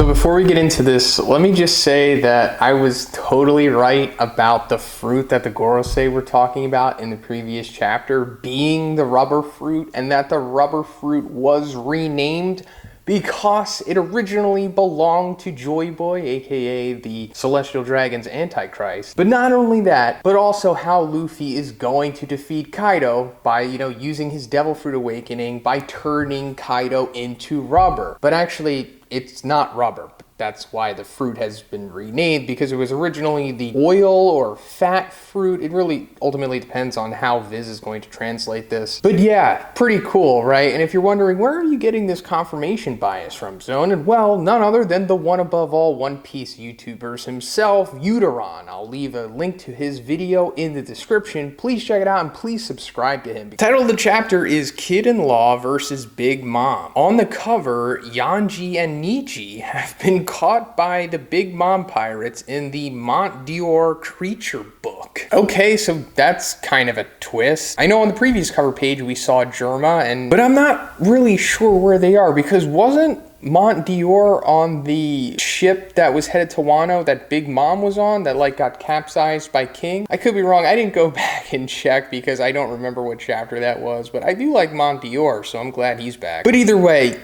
So before we get into this, let me just say that I was totally right about the fruit that the Gorosei were talking about in the previous chapter being the rubber fruit, and that the rubber fruit was renamed because it originally belonged to Joy Boy, aka the Celestial Dragon's Antichrist. But not only that, but also how Luffy is going to defeat Kaido by, using his Devil Fruit Awakening by turning Kaido into rubber. But actually, it's not rubber. That's why the fruit has been renamed, because it was originally the oil or fat fruit. It really ultimately depends on how Viz is going to translate this. But yeah, pretty cool, right? And if you're wondering, where are you getting this confirmation bias from, Zhoniin? Well, none other than the one above all One Piece YouTubers himself, Uteron. I'll leave a link to his video in the description. Please check it out and please subscribe to him. The title of the chapter is Kid-in-Law versus Big Mom. On the cover, Yanji and Nichi have been caught by the Big Mom pirates in the Mont Dior creature book. Okay, so that's kind of a twist. I know on the previous cover page we saw Germa, but I'm not really sure where they are, because wasn't Mont Dior on the ship that was headed to Wano that Big Mom was on, that got capsized by King? I could be wrong. I didn't go back and check because I don't remember what chapter that was, but I do like Mont Dior, so I'm glad he's back. But either way,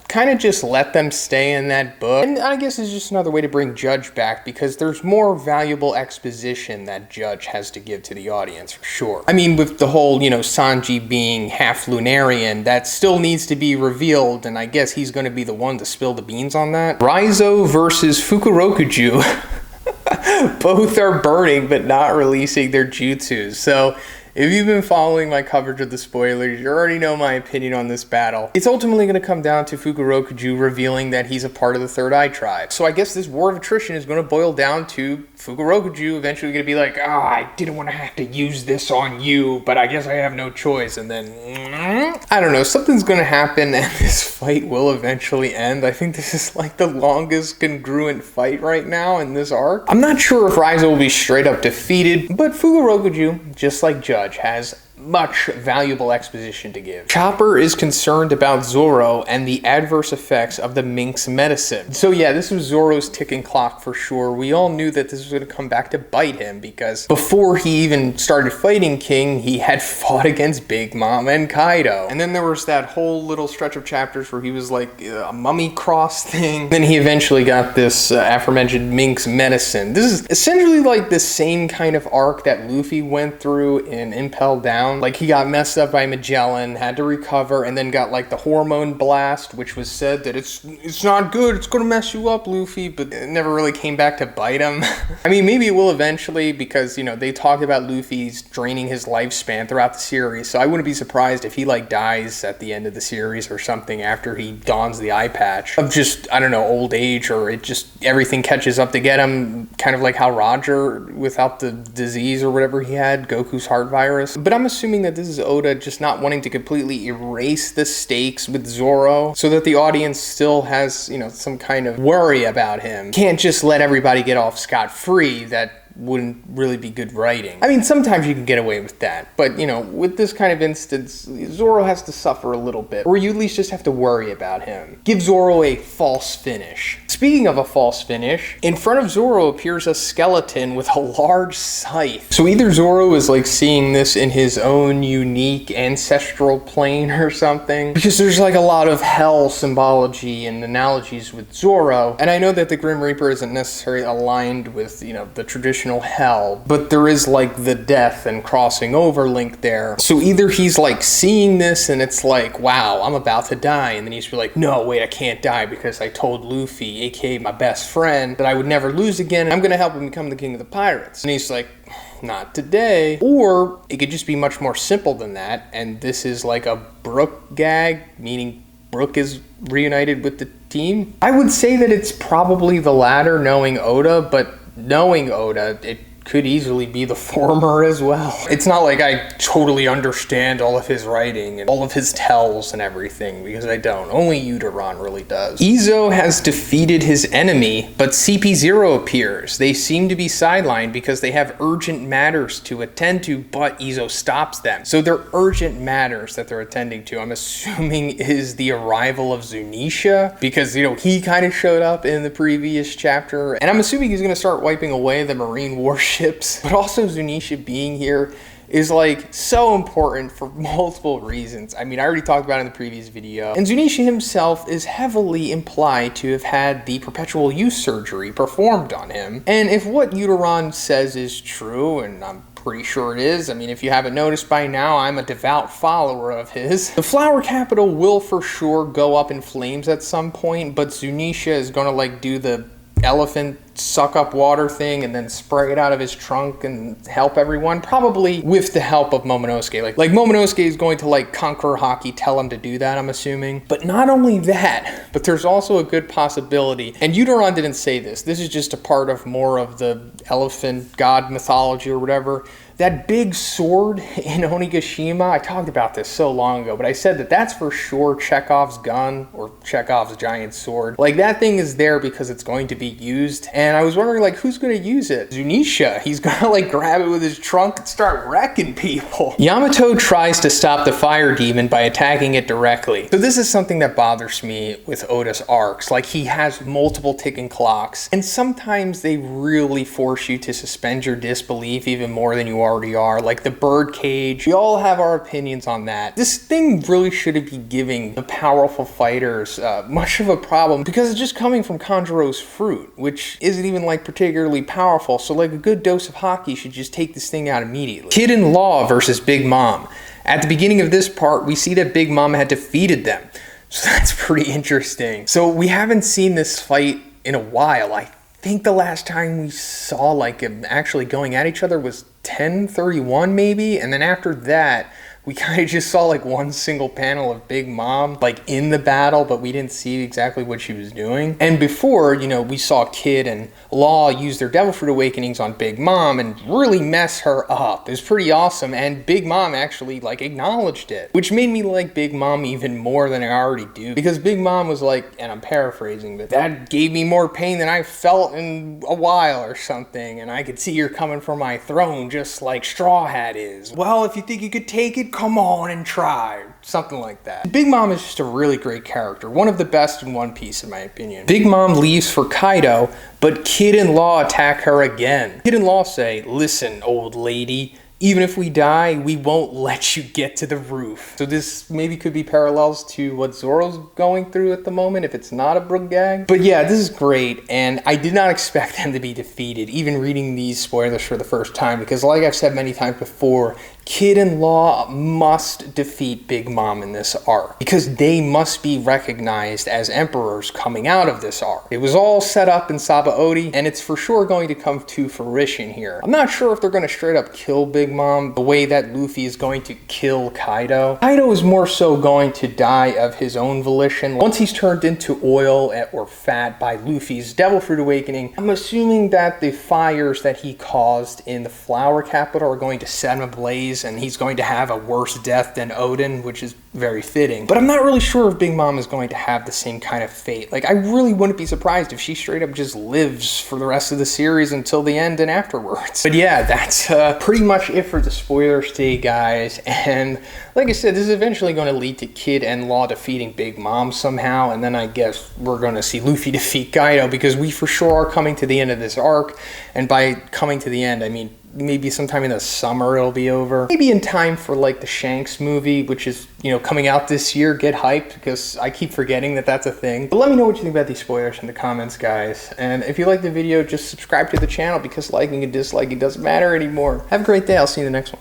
kind of just let them stay in that book. And I guess it's just another way to bring Judge back, because there's more valuable exposition that Judge has to give to the audience, for sure. I mean, with the whole, Sanji being half Lunarian, that still needs to be revealed, and I guess he's going to be the one to spill the beans on that. Raizo versus Fukurokuju. Both are burning, but not releasing their jutsus. So if you've been following my coverage of the spoilers, you already know my opinion on this battle. It's ultimately going to come down to Fukurokuju revealing that he's a part of the Third Eye tribe. So I guess this war of attrition is going to boil down to Fukurokuju eventually going to be like, I didn't want to have to use this on you, but I guess I have no choice. And then, I don't know, something's going to happen and this fight will eventually end. I think this is the longest congruent fight right now in this arc. I'm not sure if Raizo will be straight up defeated, but Fukurokuju, just like Judge, has much valuable exposition to give. Chopper is concerned about Zoro and the adverse effects of the Mink's medicine. So yeah, this was Zoro's ticking clock for sure. We all knew that this was going to come back to bite him, because before he even started fighting King, he had fought against Big Mom and Kaido. And then there was that whole little stretch of chapters where he was like a mummy cross thing. Then he eventually got this aforementioned Mink's medicine. This is essentially the same kind of arc that Luffy went through in Impel Down. He got messed up by Magellan, had to recover, and then got the hormone blast, which was said that it's not good, it's gonna mess you up, Luffy, but it never really came back to bite him. I mean, maybe it will eventually, because, they talked about Luffy's draining his lifespan throughout the series, so I wouldn't be surprised if he, dies at the end of the series or something after he dons the eye patch of just, I don't know, old age, or it just, everything catches up to get him, kind of like how Roger, without the disease or whatever he had, Goku's heart virus. But I'm assuming that this is Oda just not wanting to completely erase the stakes with Zoro, so that the audience still has, some kind of worry about him. Can't just let everybody get off scot-free. That wouldn't really be good writing. I mean, sometimes you can get away with that, but, with this kind of instance, Zoro has to suffer a little bit, or you at least just have to worry about him. Give Zoro a false finish. Speaking of a false finish, in front of Zoro appears a skeleton with a large scythe. So either Zoro is seeing this in his own unique ancestral plane or something, because there's a lot of hell symbology and analogies with Zoro, and I know that the Grim Reaper isn't necessarily aligned with, the traditional hell, but there is the death and crossing over link there. So either he's seeing this and it's wow, I'm about to die, and then he's no, wait, I can't die because I told Luffy, aka my best friend, that I would never lose again. I'm gonna help him become the king of the pirates. And he's not today. Or it could just be much more simple than that, and this is a Brook gag, meaning Brook is reunited with the team. I would say that it's probably the latter, knowing Oda, but knowing Oda, it could easily be the former as well. It's not like I totally understand all of his writing and all of his tells and everything, because I don't. Only Uteron really does. Izo has defeated his enemy, but CP0 appears. They seem to be sidelined because they have urgent matters to attend to, but Izo stops them. So they're urgent matters that they're attending to, I'm assuming, is the arrival of Zhoniin, because, you know, he kind of showed up in the previous chapter, and I'm assuming he's going to start wiping away the Marine warships. But also Zhoniin being here is like so important for multiple reasons. I mean, I already talked about it in the previous video. And Zhoniin himself is heavily implied to have had the perpetual youth surgery performed on him. And if what Uteron says is true, and I'm pretty sure it is. I mean, if you haven't noticed by now, I'm a devout follower of his. The flower capital will for sure go up in flames at some point, but Zhoniin is gonna like do the elephant suck up water thing and then spray it out of his trunk and help everyone, probably with the help of Momonosuke. Like Momonosuke is going to like conquer Haki, tell him to do that, I'm assuming. But not only that, but there's also a good possibility, and Uteron didn't say this is just a part of more of the elephant god mythology or whatever. That big sword in Onigashima, I talked about this so long ago, but I said that that's for sure Chekhov's gun or Chekhov's giant sword. Like, that thing is there because it's going to be used, and I was wondering, like, who's going to use it? Zhoniin. He's going to, like, grab it with his trunk and start wrecking people. Yamato tries to stop the fire demon by attacking it directly. So this is something that bothers me with Oda's arcs. Like, he has multiple ticking clocks, and sometimes they really force you to suspend your disbelief even more than you already are. Like the bird cage, we all have our opinions on that. This thing really shouldn't be giving the powerful fighters much of a problem, because it's just coming from Kanjuro's fruit, which isn't even like particularly powerful. So like a good dose of Haki should just take this thing out immediately. Kid in Law versus Big Mom. At the beginning of this part, we see that Big Mom had defeated them. So that's pretty interesting. So we haven't seen this fight in a while. I think the last time we saw like them actually going at each other was 1031 maybe, and then after that we kind of just saw like one single panel of Big Mom like in the battle, but we didn't see exactly what she was doing. And before, you know, we saw Kid and Law use their Devil Fruit Awakenings on Big Mom and really mess her up. It was pretty awesome, and Big Mom actually like acknowledged it, which made me like Big Mom even more than I already do, because Big Mom was like, and I'm paraphrasing, but that gave me more pain than I felt in a while or something, and I could see you're coming for my throne just like Straw Hat is. Well, if you think you could take it, come on and try. Something like that. Big Mom is just a really great character. One of the best in One Piece, in my opinion. Big Mom leaves for Kaido, but Kid and Law attack her again. Kid and Law say, "Listen, old lady, even if we die, we won't let you get to the roof." So this maybe could be parallels to what Zoro's going through at the moment, if it's not a Brook gag. But yeah, this is great, and I did not expect them to be defeated, even reading these spoilers for the first time, because like I've said many times before, Kid and Law must defeat Big Mom in this arc, because they must be recognized as emperors coming out of this arc. It was all set up in Sabaody, and it's for sure going to come to fruition here. I'm not sure if they're going to straight up kill Big Mom the way that Luffy is going to kill Kaido. Kaido is more so going to die of his own volition once he's turned into oil or fat by Luffy's Devil Fruit Awakening. I'm assuming that the fires that he caused in the Flower Capital are going to set him ablaze, and he's going to have a worse death than Odin, which is very fitting. But I'm not really sure if Big Mom is going to have the same kind of fate. Like, I really wouldn't be surprised if she straight up just lives for the rest of the series until the end and afterwards. But yeah, that's pretty much it for the spoilers today, guys. And like I said, this is eventually going to lead to Kid and Law defeating Big Mom somehow, and then I guess we're going to see Luffy defeat Kaido, because we for sure are coming to the end of this arc. And by coming to the end, I mean maybe sometime in the summer it'll be over. Maybe in time for like the Shanks movie, which is, you know, coming out this year. Get hyped, because I keep forgetting that that's a thing. But let me know what you think about these spoilers in the comments, guys. And if you like the video, just subscribe to the channel, because liking and disliking doesn't matter anymore. Have a great day. I'll see you in the next one.